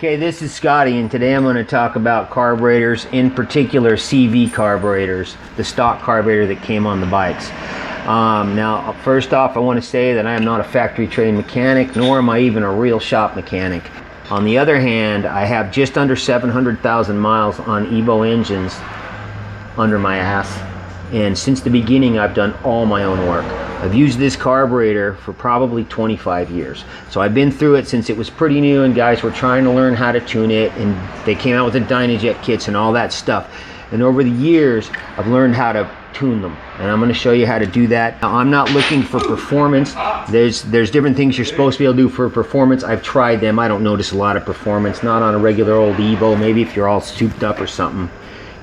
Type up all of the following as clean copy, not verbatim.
Okay, this is Scotty, and today I'm going to talk about carburetors, in particular CV carburetors, the stock carburetor that came on the bikes. Now, first off, I want to say that I am not a factory trained mechanic, nor am I even a real shop mechanic. On the other hand, I have just under 700,000 miles on Evo engines under my ass, and since the beginning I've done all my own work. I've used this carburetor for probably 25 years. So I've been through it since it was pretty new and guys were trying to learn how to tune it, and they came out with the Dynajet kits and all that stuff. And over the years, I've learned how to tune them. And I'm gonna show you how to do that. Now, I'm not looking for performance. There's different things you're supposed to be able to do for performance. I've tried them. I don't notice a lot of performance, not on a regular old Evo, maybe if you're all souped up or something.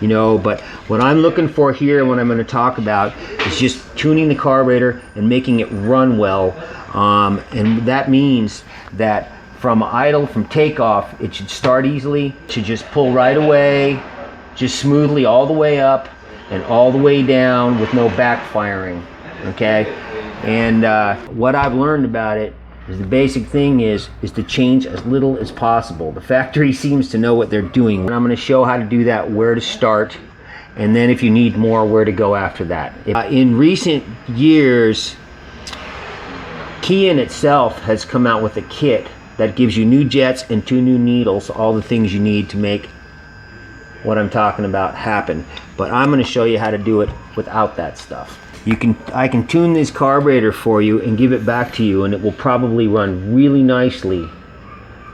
You know, but what I'm looking for here, what I'm going to talk about, is just tuning the carburetor and making it run well. And that means that from idle, from takeoff, it should start easily. It should just pull right away, just smoothly all the way up and all the way down with no backfiring. Okay? And what I've learned about it is the basic thing is to change as little as possible. The factory seems to know what they're doing. And I'm going to show how to do that, where to start, and then if you need more, where to go after that. In recent years, Kia in itself has come out with a kit that gives you new jets and 2 new needles, all the things you need to make what I'm talking about happen. But I'm going to show you how to do it without that stuff. I can tune this carburetor for you and give it back to you, and it will probably run really nicely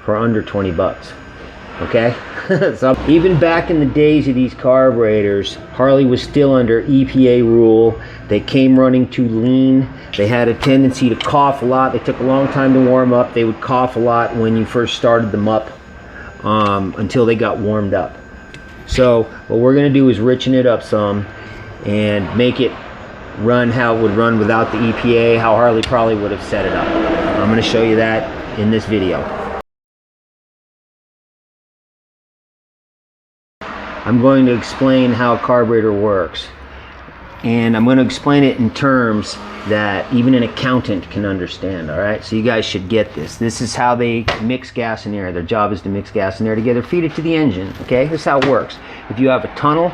for under 20 bucks. Okay? So even back in the days of these carburetors, Harley was still under EPA rule. They came running too lean. They had a tendency to cough a lot. They took a long time to warm up. They would cough a lot when you first started them up until they got warmed up. So what we're going to do is richen it up some and make it run how it would run without the EPA, how Harley probably would have set it up. I'm going to show you that in this video. I'm going to explain how a carburetor works, and I'm going to explain it in terms that even an accountant can understand. Alright, so you guys should get this. This is how they mix gas and air. Their job is to mix gas and air together, feed it to the engine. Okay, this is how it works. If you have a tunnel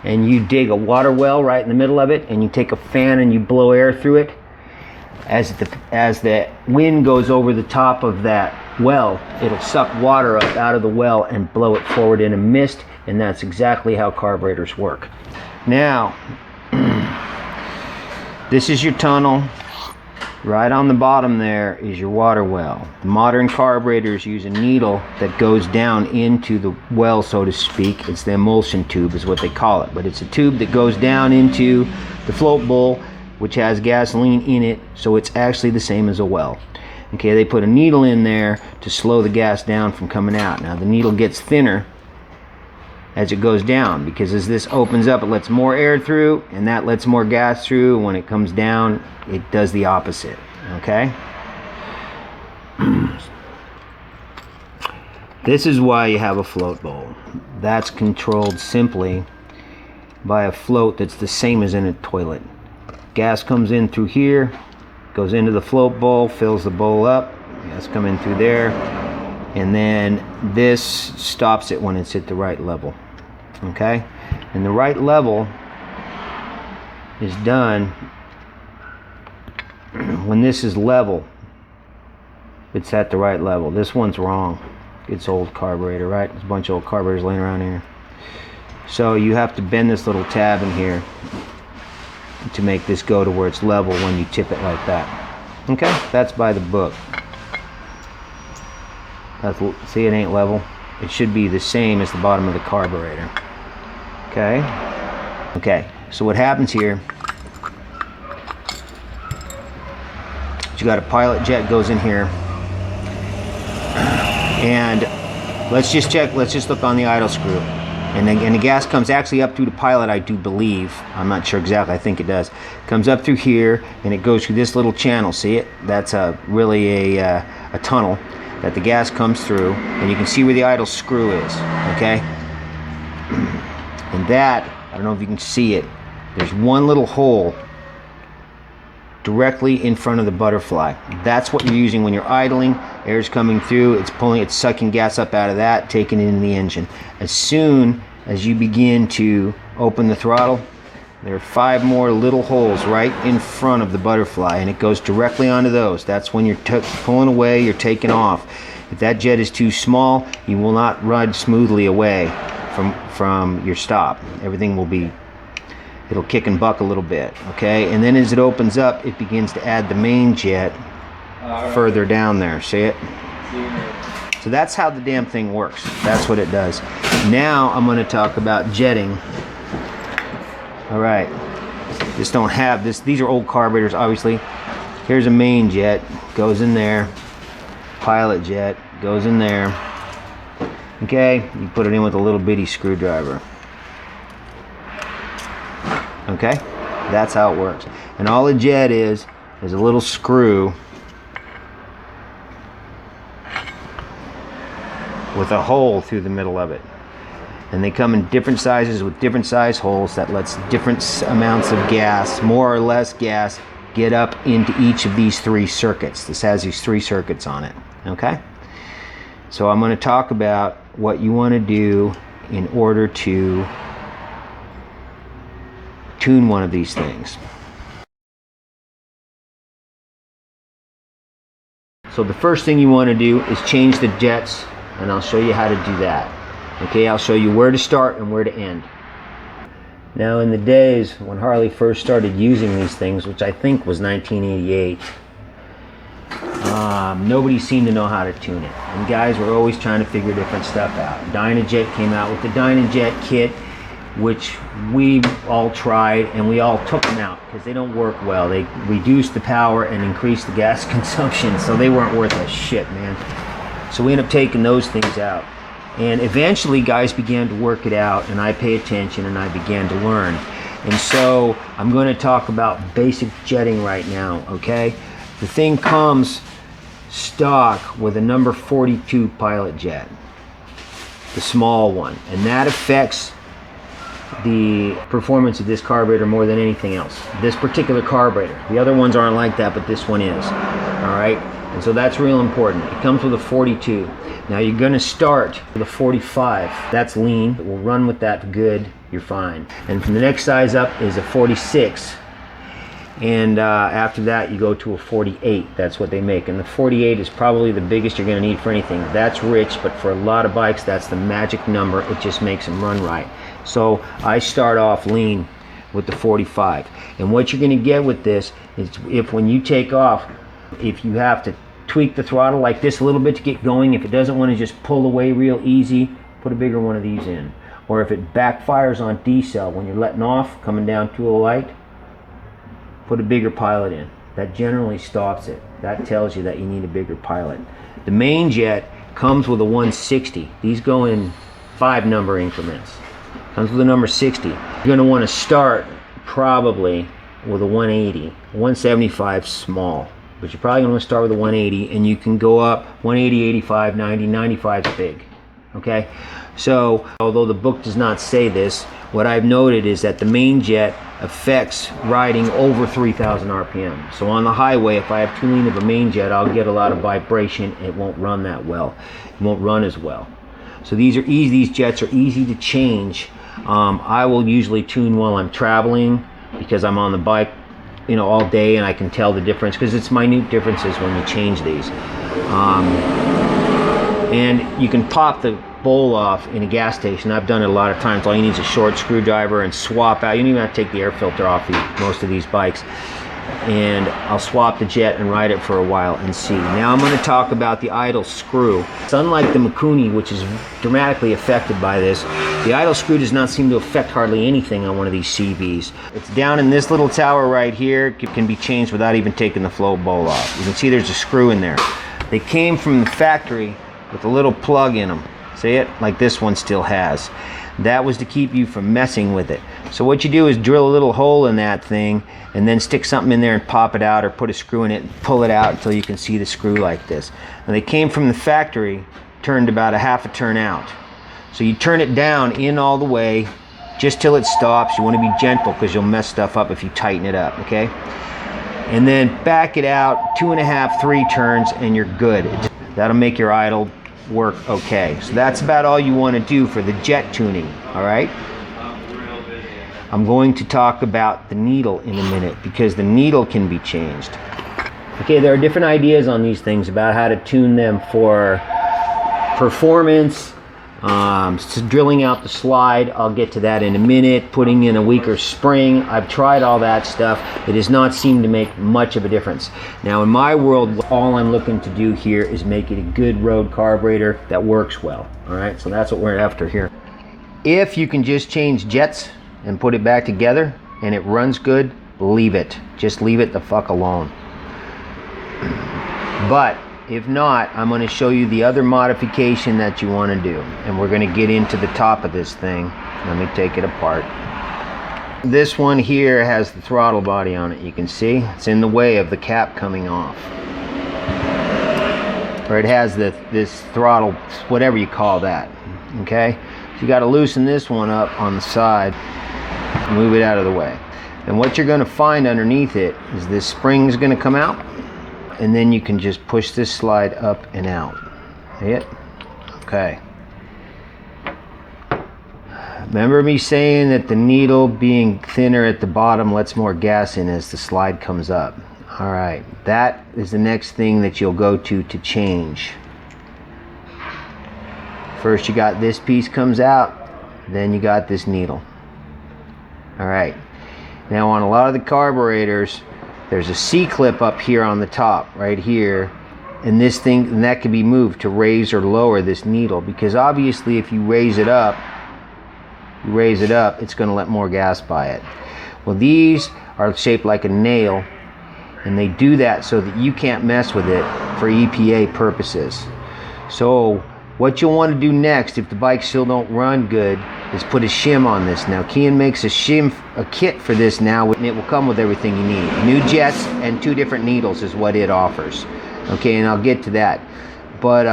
and you dig a water well right in the middle of it, and you take a fan and you blow air through it, as the wind goes over the top of that well, it'll suck water up out of the well and blow it forward in a mist, and that's exactly how carburetors work. Now, this is your tunnel. Right on the bottom there is your water well. The modern carburetors use a needle that goes down into the well, so to speak. It's the emulsion tube is what they call it, but it's a tube that goes down into the float bowl, which has gasoline in it, so it's actually the same as a well. Okay, they put a needle in there to slow the gas down from coming out. Now the needle gets thinner as it goes down, because as this opens up, it lets more air through, and that lets more gas through. When it comes down, it does the opposite. Okay? This is why you have a float bowl. That's controlled simply by a float that's the same as in a toilet. Gas comes in through here, goes into the float bowl, fills the bowl up, gas come in through there, and then this stops it when it's at the right level. Okay? And the right level is done when this is level. It's at the right level. This one's wrong. It's old carburetor, right? There's a bunch of old carburetors laying around here. So you have to bend this little tab in here to make this go to where it's level when you tip it like that. Okay? That's by the book. See, it ain't level. It should be the same as the bottom of the carburetor. Okay? Okay, so what happens here, you got a pilot jet goes in here, and let's just check, let's just look on the idle screw. And the gas comes actually up through the pilot, I do believe. I'm not sure exactly, I think it does. Comes up through here, and it goes through this little channel, see it? That's really a tunnel that the gas comes through, and you can see where the idle screw is, okay? And that, I don't know if you can see it, there's one little hole directly in front of the butterfly. That's what you're using when you're idling. air's coming through, it's sucking gas up out of that, taking it into the engine. As soon as you begin to open the throttle, there are 5 more little holes right in front of the butterfly, and it goes directly onto those. That's when you're pulling away, you're taking off. If that jet is too small, you will not ride smoothly away from your stop. Everything will be, it'll kick and buck a little bit, okay? And then as it opens up, it begins to add the main jet further down there. See it? So that's how the damn thing works. That's what it does. Now I'm going to talk about jetting. All right, just don't have this. These are old carburetors, obviously. Here's a main jet, goes in there. Pilot jet goes in there. Okay, you put it in with a little bitty screwdriver. Okay, that's how it works. And all a jet is a little screw with a hole through the middle of it. And they come in different sizes with different size holes that lets different amounts of gas, more or less gas, get up into each of these 3 circuits. This has these 3 circuits on it, okay? So I'm going to talk about what you want to do in order to tune one of these things. So the first thing you want to do is change the jets, and I'll show you how to do that. Okay, I'll show you where to start and where to end. Now, in the days when Harley first started using these things, which I think was 1988, nobody seemed to know how to tune it. And guys were always trying to figure different stuff out. Dynajet came out with the Dynajet kit, which we all tried, and we all took them out because they don't work well. They reduced the power and increased the gas consumption, so they weren't worth a shit, man. So we ended up taking those things out. And eventually guys began to work it out, and I pay attention and I began to learn. And so I'm going to talk about basic jetting right now, okay? The thing comes stock with a number 42 pilot jet, the small one, and that affects the performance of this carburetor more than anything else. This particular carburetor. The other ones aren't like that, but this one is. All right? And so that's real important. It comes with a 42. Now you're going to start with a 45. That's lean. It will run with that good. You're fine. And from the next size up is a 46. And after that you go to a 48. That's what they make. And the 48 is probably the biggest you're going to need for anything. That's rich, but for a lot of bikes that's the magic number. It just makes them run right. So I start off lean with the 45. And what you're going to get with this is, if when you take off, if you have to tweak the throttle like this a little bit to get going, if it doesn't want to just pull away real easy, put a bigger one of these in. Or if it backfires on decel when you're letting off, coming down to a light, put a bigger pilot in. That generally stops it. That tells you that you need a bigger pilot. The main jet comes with a 160. These go in 5 number increments. Comes with a number 60. You're going to want to start probably with a 180. 175 small. But you're probably going to want to start with a 180, and you can go up 180, 85, 90, 95 is big. Okay? So, although the book does not say this, what I've noted is that the main jet affects riding over 3,000 RPM. So on the highway, if I have too lean of a main jet, I'll get a lot of vibration. It won't run that well. It won't run as well. So these are easy. These jets are easy to change. I will usually tune while I'm traveling because I'm on the bike, you know, all day, and I can tell the difference because it's minute differences when you change these. And you can pop the bowl off in a gas station. I've done it a lot of times. All you need is a short screwdriver and swap out. You don't even have to take the air filter off most of these bikes. And I'll swap the jet and ride it for a while and see. Now I'm going to talk about the idle screw. It's unlike the Mikuni, which is dramatically affected by this. The idle screw does not seem to affect hardly anything on one of these CVs. It's down in this little tower right here. It can be changed without even taking the flow bowl off. You can see there's a screw in there. They came from the factory with a little plug in them. See it? Like this one still has. That was to keep you from messing with it. So what you do is drill a little hole in that thing and then stick something in there and pop it out, or put a screw in it and pull it out until you can see the screw like this. And they came from the factory, turned about a half a turn out. So you turn it down in all the way just till it stops. You want to be gentle because you'll mess stuff up if you tighten it up, okay? And then back it out 2.5, 3 turns and you're good. That'll make your idle work okay. So that's about all you want to do for the jet tuning, all right? I'm going to talk about the needle in a minute because the needle can be changed. Okay, there are different ideas on these things about how to tune them for performance, drilling out the slide. I'll get to that in a minute. Putting in a weaker spring. I've tried all that stuff. It does not seem to make much of a difference. Now in my world, all I'm looking to do here is make it a good road carburetor that works well. All right, so that's what we're after here. If you can just change jets and put it back together and it runs good, leave it. Just leave it the fuck alone. But if not, I'm going to show you the other modification that you want to do, and we're going to get into the top of this thing. Let me take it apart. This one here has the throttle body on it. You can see it's in the way of the cap coming off, or it has this throttle, whatever you call that. Okay, so you got to loosen this one up on the side, move it out of the way, and what you're going to find underneath it is this spring is going to come out. And then you can just push this slide up and out. See it? Okay. Remember me saying that the needle being thinner at the bottom lets more gas in as the slide comes up. All right, that is the next thing that you'll go to change. First you got this piece comes out, then you got this needle. All right, now on a lot of the carburetors, there's a C-clip up here on the top, right here, and this thing, and that can be moved to raise or lower this needle, because obviously if you raise it up, it's going to let more gas by it. Well, these are shaped like a nail, and they do that so that you can't mess with it for EPA purposes. So what you'll want to do next, if the bikes still don't run good, is put a shim on this. Now Kean makes a kit for this now, and it will come with everything you need. New jets and 2 different needles is what it offers. Okay, and I'll get to that. But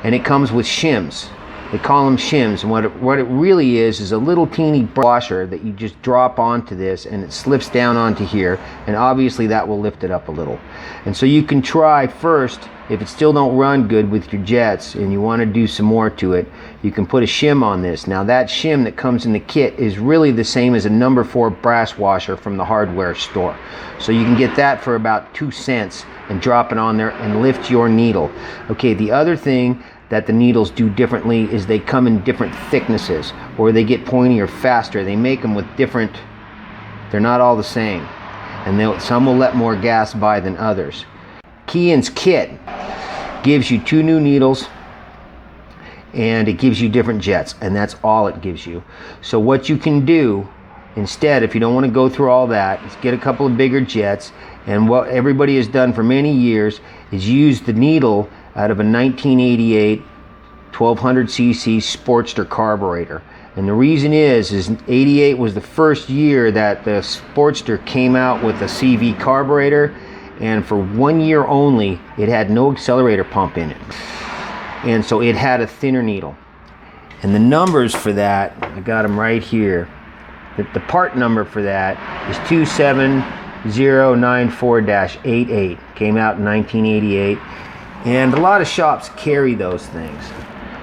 and it comes with shims. They call them shims, and what it really is a little teeny washer that you just drop onto this, and it slips down onto here, and obviously that will lift it up a little. And so you can try first, if it still don't run good with your jets and you want to do some more to it, you can put a shim on this. Now that shim that comes in the kit is really the same as a number 4 brass washer from the hardware store. So you can get that for about 2 cents and drop it on there and lift your needle. Okay, the other thing that the needles do differently is they come in different thicknesses, or they get pointier faster. They make them with different, they're not all the same. And some will let more gas by than others. Kean's kit gives you 2 new needles, and it gives you different jets, and that's all it gives you. So what you can do instead, if you don't want to go through all that, is get a couple of bigger jets, and what everybody has done for many years is use the needle out of a 1988 1200cc Sportster carburetor. And the reason is 88 was the first year that the Sportster came out with a CV carburetor, and for 1 year only it had no accelerator pump in it, and so it had a thinner needle. And the numbers for that, I got them right here. The part number for that is 27094-88. Came out in 1988, and a lot of shops carry those things.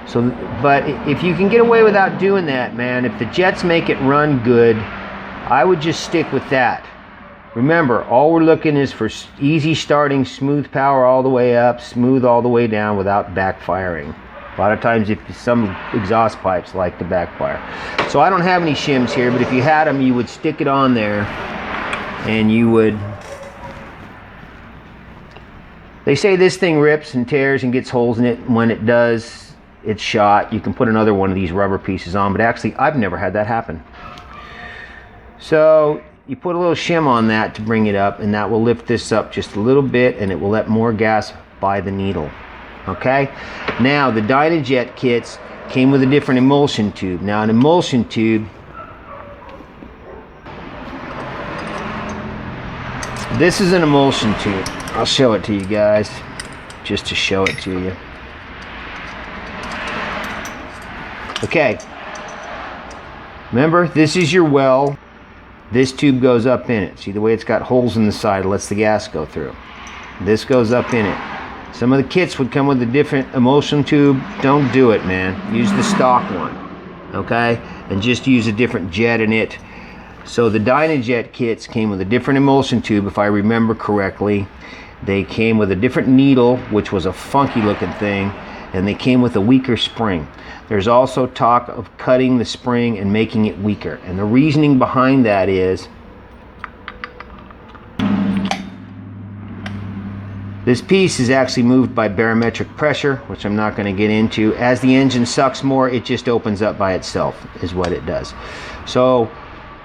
So, but if you can get away without doing that, man, if the jets make it run good, I would just stick with that. Remember, all we're looking is for easy starting, smooth power all the way up, smooth all the way down without backfiring. A lot of times some exhaust pipes like to backfire. So I don't have any shims here, but if you had them, you would stick it on there, and you would... They say this thing rips and tears and gets holes in it. When it does, it's shot. You can put another one of these rubber pieces on, but actually I've never had that happen. So you put a little shim on that to bring it up, and that will lift this up just a little bit, and it will let more gas by the needle. Okay, now the Dynajet kits came with a different emulsion tube. Now an emulsion tube, this is an emulsion tube. I'll show it to you guys just to show it to you. Okay, remember, this is your well. This tube goes up in it. See the way it's got holes in the side, it lets the gas go through. This goes up in it. Some of the kits would come with a different emulsion tube. Don't do it, man. Use the stock one, okay? And just use a different jet in it. So the Dynajet kits came with a different emulsion tube, if I remember correctly. They came with a different needle, which was a funky looking thing, and they came with a weaker spring. There's also talk of cutting the spring and making it weaker. And the reasoning behind that is this piece is actually moved by barometric pressure, which I'm not going to get into. As the engine sucks more, it just opens up by itself, is what it does. So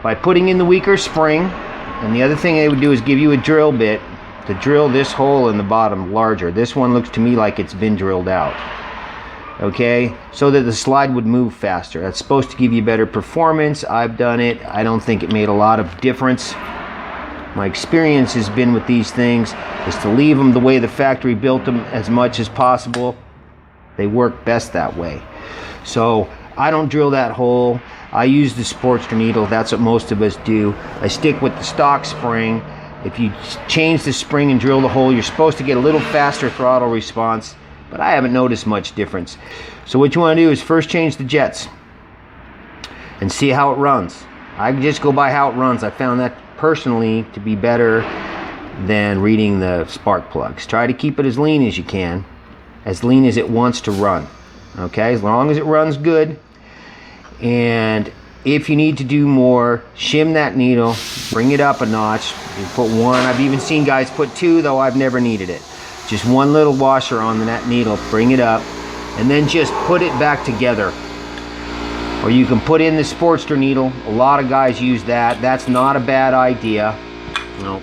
by putting in the weaker spring, and the other thing they would do is give you a drill bit to drill this hole in the bottom larger. This one looks to me like it's been drilled out. Okay, so that the slide would move faster. That's supposed to give you better performance. I've done it. I don't think it made a lot of difference. My experience has been with these things is to leave them the way the factory built them as much as possible. They work best that way. So I don't drill that hole. I use the Sportster needle. That's what most of us do. I stick with the stock spring. If you change the spring and drill the hole, you're supposed to get a little faster throttle response, but I haven't noticed much difference. So what you want to do is first change the jets and see how it runs. I just go by how it runs. I found that personally to be better than reading the spark plugs. Try to keep it as lean as you can, as lean as it wants to run. Okay, as long as it runs good. And if you need to do more, shim that needle, bring it up a notch. You put one. I've even seen guys put two, though I've never needed it. Just one little washer on that needle, bring it up, and then just put it back together. Or you can put in the Sportster needle. A lot of guys use that. That's not a bad idea. No,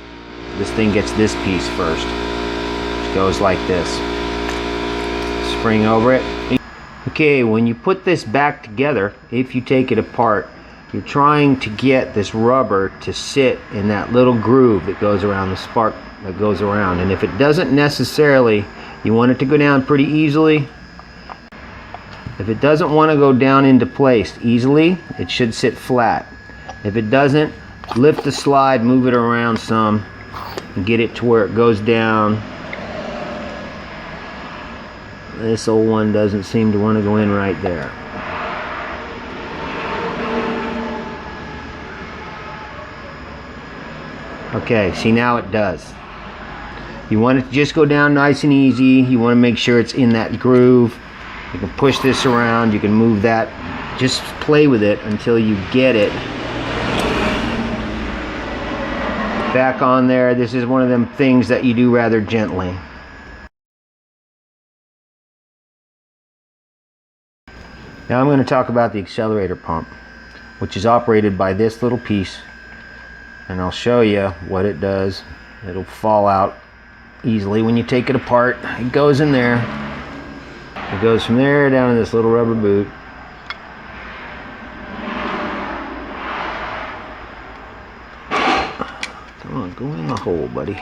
this thing gets this piece first. It goes like this. Spring over it. Okay, when you put this back together, if you take it apart, you're trying to get this rubber to sit in that little groove that goes around the spark that goes around. And if it doesn't necessarily, you want it to go down pretty easily. If it doesn't want to go down into place easily, it should sit flat. If it doesn't, lift the slide, move it around some, and get it to where it goes down. This old one doesn't seem to want to go in right there. Okay, see, now it does. You want it to just go down nice and easy. You want to make sure it's in that groove. You can push this around, you can move that. Just play with it until you get it back on there. This is one of them things that you do rather gently. Now I'm going to talk about the accelerator pump, which is operated by this little piece, and I'll show you what it does. It'll fall out easily when you take it apart. It goes in there. It goes from there down to this little rubber boot. Come on, go in the hole, buddy.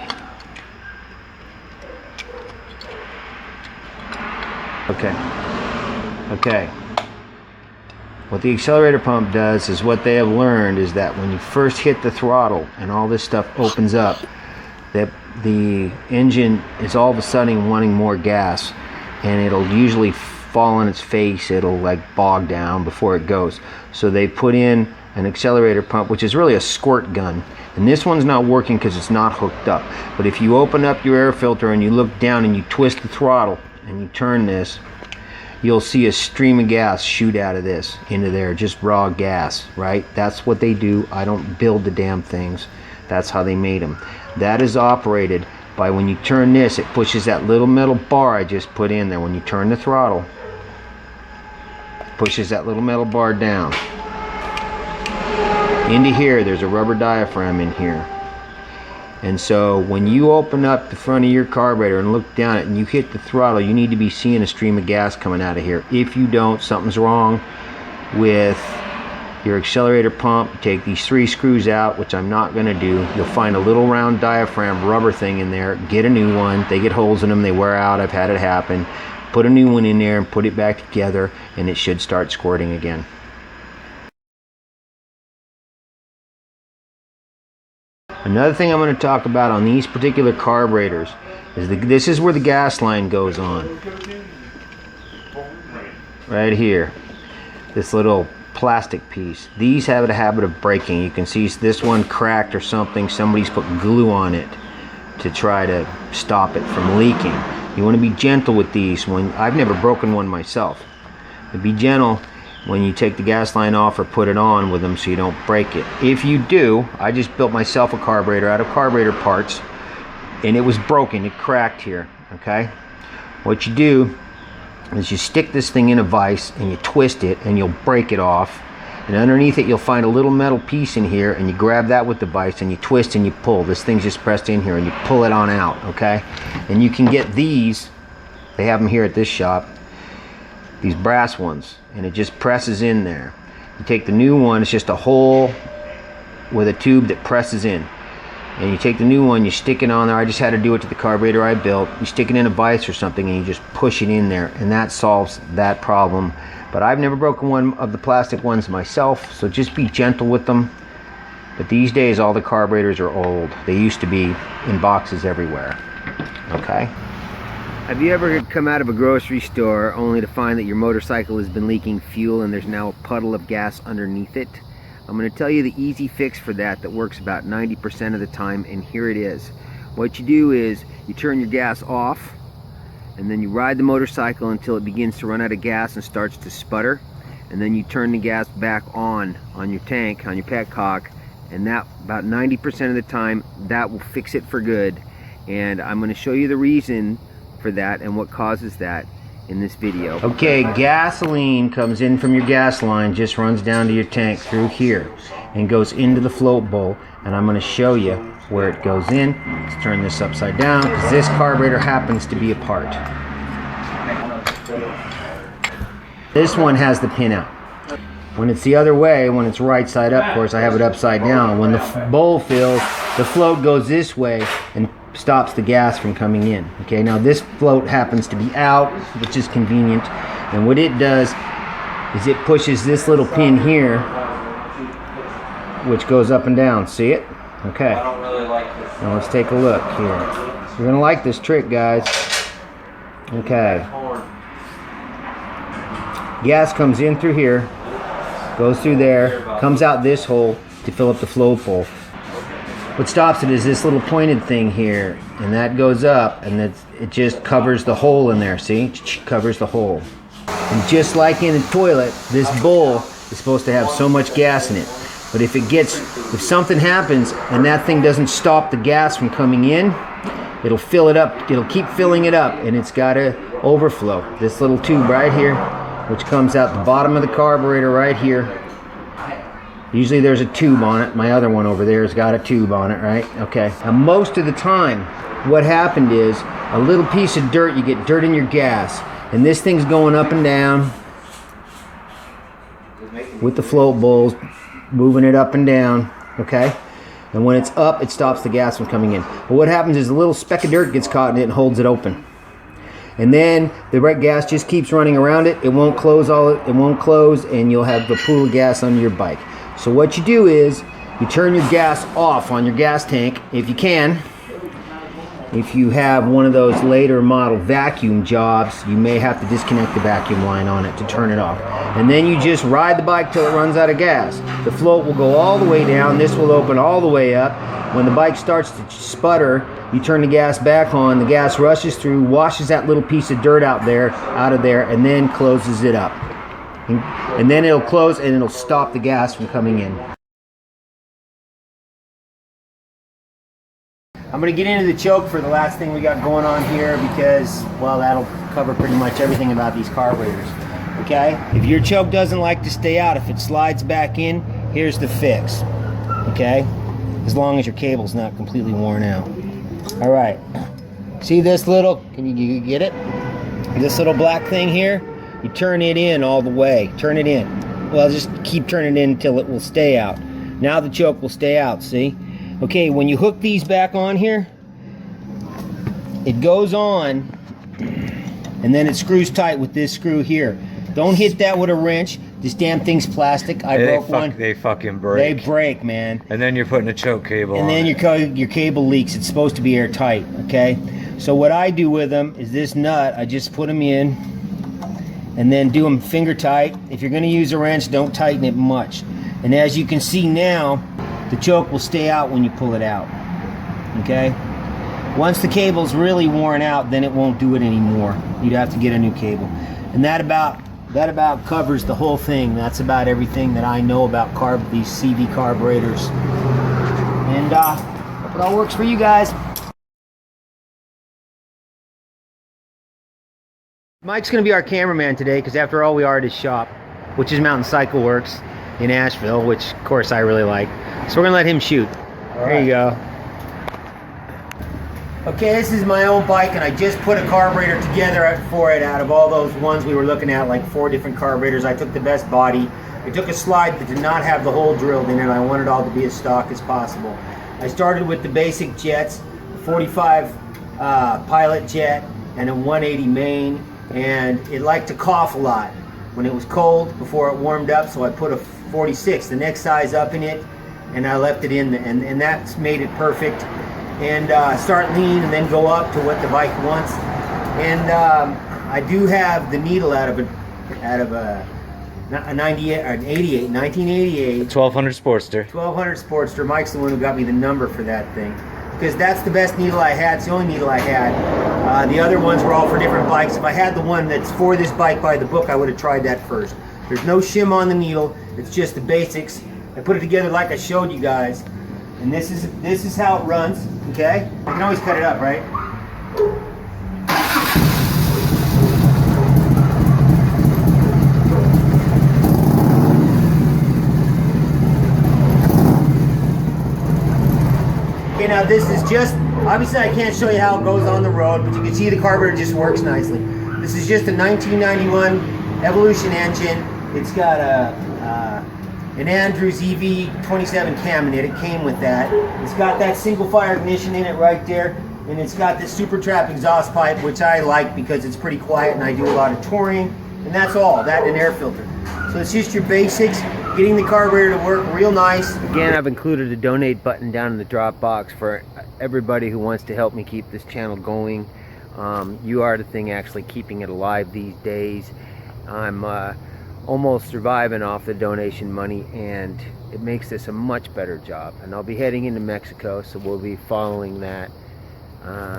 Okay. What the accelerator pump does is what they have learned is that when you first hit the throttle and all this stuff opens up, that the engine is all of a sudden wanting more gas, and it'll usually fall on its face. It'll like bog down before it goes. So they put in an accelerator pump, which is really a squirt gun, and this one's not working because it's not hooked up. But if you open up your air filter and you look down and you twist the throttle and you turn this, you'll see a stream of gas shoot out of this into there, just raw gas, right? That's what they do. I don't build the damn things. That's how they made them. That is operated by when you turn this, it pushes that little metal bar I just put in there. When you turn the throttle, it pushes that little metal bar down. Into here, there's a rubber diaphragm in here. And so when you open up the front of your carburetor and look down it and you hit the throttle, you need to be seeing a stream of gas coming out of here. If you don't, something's wrong with your accelerator pump. Take these 3 screws out, which I'm not going to do. You'll find a little round diaphragm rubber thing in there. Get a new one. They get holes in them. They wear out. I've had it happen. Put a new one in there and put it back together, and it should start squirting again. Another thing I'm going to talk about on these particular carburetors is this is where the gas line goes on. Right here. This little plastic piece. These have a habit of breaking. You can see this one cracked or something. Somebody's put glue on it to try to stop it from leaking. You want to be gentle with these. I've never broken one myself. But be gentle when you take the gas line off or put it on with them so you don't break it. If you do, I just built myself a carburetor out of carburetor parts and it was broken, it cracked here, okay? What you do is you stick this thing in a vise and you twist it and you'll break it off, and underneath it you'll find a little metal piece in here, and you grab that with the vise and you twist and you pull. This thing's just pressed in here and you pull it on out, okay? And you can get these, they have them here at this shop, these brass ones, and it just presses in there. You take the new one, it's just a hole with a tube that presses in, and you take the new one, you stick it on there. I just had to do it to the carburetor I built. You stick it in a vise or something and you just push it in there, and that solves that problem. But I've never broken one of the plastic ones myself, so just be gentle with them. But these days all the carburetors are old. They used to be in boxes everywhere, okay? Have you ever come out of a grocery store only to find that your motorcycle has been leaking fuel and there's now a puddle of gas underneath it? I'm going to tell you the easy fix for that works about 90% of the time, and here it is. What you do is you turn your gas off, and then you ride the motorcycle until it begins to run out of gas and starts to sputter, and then you turn the gas back on your tank, on your petcock, and that about 90% of the time that will fix it for good. And I'm going to show you the reason for that and what causes that in this video. Okay, gasoline comes in from your gas line, just runs down to your tank through here and goes into the float bowl, and I'm going to show you where it goes in. Let's turn this upside down because this carburetor happens to be apart. This one has the pin out. When it's the other way, when it's right side up, of course I have it upside down. When the bowl fills, the float goes this way and stops the gas from coming in. Okay, now this float happens to be out, which is convenient, and what it does is it pushes this little pin here, which goes up and down. See it? Okay. I don't really like this. Now let's take a look here. You're gonna like this trick, guys. Okay. Gas comes in through here, goes through there, comes out this hole to fill up the float bowl. What stops it is this little pointed thing here, and that goes up, and it just covers the hole in there. See? Covers the hole. And just like in a toilet, this bowl is supposed to have so much gas in it. But if something happens and that thing doesn't stop the gas from coming in, it'll fill it up. It'll keep filling it up, and it's got to overflow. This little tube right here, which comes out the bottom of the carburetor right here. Usually there's a tube on it. My other one over there has got a tube on it, right? Okay. Now most of the time, what happened is a little piece of dirt, you get dirt in your gas, and this thing's going up and down with the float bowls, moving it up and down, okay? And when it's up, it stops the gas from coming in. But what happens is a little speck of dirt gets caught in it and holds it open. And then the red gas just keeps running around it. It won't close and you'll have the pool of gas under your bike. So what you do is you turn your gas off on your gas tank if you can. If you have one of those later model vacuum jobs, you may have to disconnect the vacuum line on it to turn it off. And then you just ride the bike till it runs out of gas. The float will go all the way down. This will open all the way up. When the bike starts to sputter, you turn the gas back on. The gas rushes through, washes that little piece of dirt out of there, and then closes it up. And then it'll close and it'll stop the gas from coming in. I'm going to get into the choke for the last thing we got going on here because, well, that'll cover pretty much everything about these carburetors. Okay? If your choke doesn't like to stay out, if it slides back in, here's the fix. Okay? As long as your cable's not completely worn out. Alright. See this little, can you get it? This little black thing here? You turn it in all the way. Turn it in. Well, just keep turning it in until it will stay out. Now the choke will stay out, see? Okay, when you hook these back on here, it goes on, and then it screws tight with this screw here. Don't hit that with a wrench. This damn thing's plastic. I broke one. They fucking break. They break, man. And then you're putting a choke cable and then your cable leaks. It's supposed to be airtight, okay? So what I do with them is this nut, I just put them in and then do them finger tight. If you're gonna use a wrench, don't tighten it much. And as you can see now, the choke will stay out when you pull it out, okay? Once the cable's really worn out, then it won't do it anymore. You'd have to get a new cable. And that about covers the whole thing. That's about everything that I know about these CV carburetors. And hope it all works for you guys. Mike's gonna be our cameraman today, because after all, we are at his shop, which is Mountain Cycle Works in Asheville, which of course I really like. So we're gonna let him shoot. There you go. Okay, this is my own bike, and I just put a carburetor together for it out of all those ones we were looking at, like 4 different carburetors. I took the best body. I took a slide that did not have the hole drilled in it. I wanted all to be as stock as possible. I started with the basic jets, the 45 pilot jet and a 180 main, and it liked to cough a lot when it was cold before it warmed up, so I put a 46, the next size up in it, and I left it in, and that's made it perfect. And start lean and then go up to what the bike wants. And I do have the needle out of a 1988 1200 Sportster. 1200 Sportster. Mike's the one who got me the number for that thing, because that's the best needle I had. It's the only needle I had. The other ones were all for different bikes. If I had the one that's for this bike by the book, I would have tried that first. There's no shim on the needle. It's just the basics. I put it together like I showed you guys. And this is how it runs, okay? I can always cut it up, right? Okay, now this is just, obviously I can't show you how it goes on the road, but you can see the carburetor just works nicely. This is just a 1991 Evolution engine. It's got an Andrews EV27 cam in it. It came with that. It's got that single fire ignition in it right there, and it's got this Super Trap exhaust pipe, which I like because it's pretty quiet and I do a lot of touring, and that's all, that and an air filter. So it's just your basics, getting the carburetor to work real nice. Again, I've included a donate button down in the drop box for everybody who wants to help me keep this channel going. You are the thing actually keeping it alive these days. I'm almost surviving off the donation money, and it makes this a much better job. And I'll be heading into Mexico, so we'll be following that,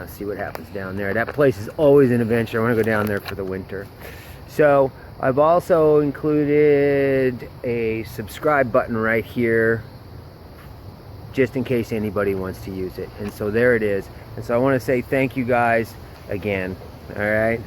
see what happens down there. That place is always an adventure. I want to go down there for the winter. So I've also included a subscribe button right here, just in case anybody wants to use it. And so there it is. And so I want to say thank you guys again. All right.